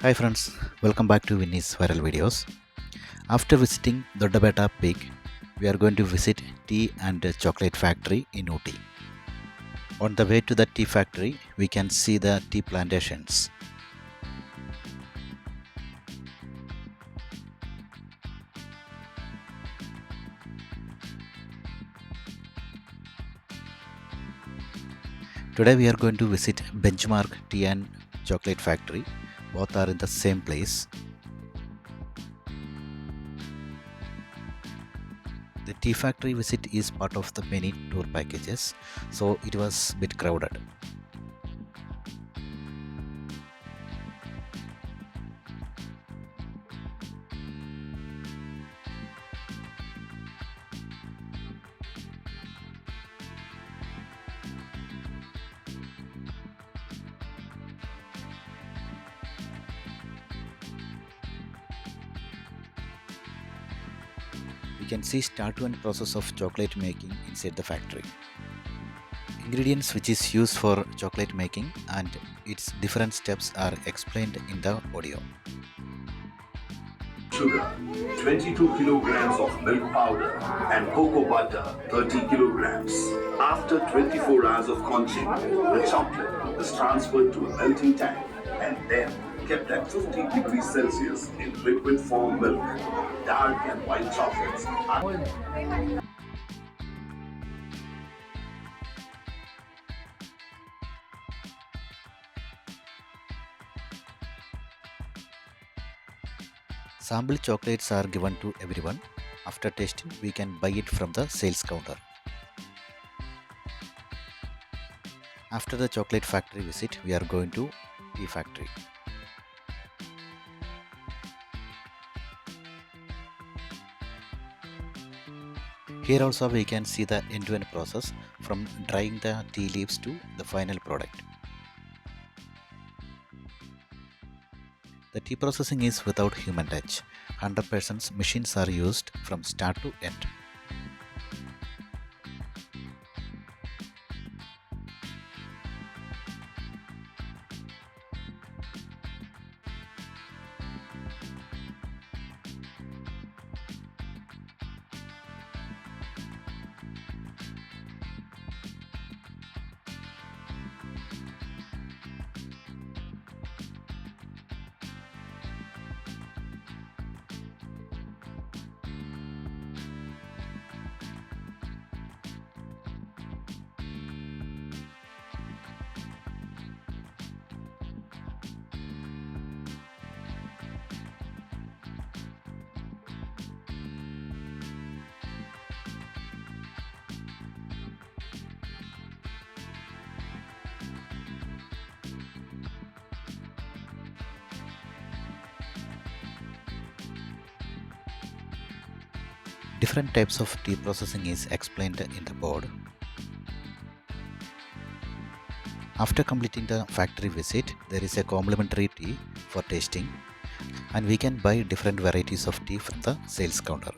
Hi friends, welcome back to Winnie's Viral Videos. After visiting Doddabetta Peak, we are going to visit tea and chocolate factory in Ooty. On the way to the tea factory, we can see the tea plantations. Today we are going to visit Benchmark Tea and Chocolate Factory. Both are in the same place. The tea factory visit is part of the many tour packages, so it was a bit crowded. We can see start to end process of chocolate making inside the factory. Ingredients which is used for chocolate making and its different steps are explained in the audio. Sugar, 22 kilograms of milk powder, and cocoa butter, 30 kilograms. After 24 hours of conching, the chocolate is transferred to a melting tank and then kept at 50 degrees Celsius in liquid form milk. Dark and white chocolates are Sample chocolates are given to everyone. After tasting, we can buy it from the sales counter. After the chocolate factory visit, we are going to tea factory. Here also we can see the end-to-end process from drying the tea leaves to the final product. The tea processing is without human touch. 100% machines are used from start to end. Different types of tea processing is explained in the board. After completing the factory visit, there is a complimentary tea for tasting, and we can buy different varieties of tea from the sales counter.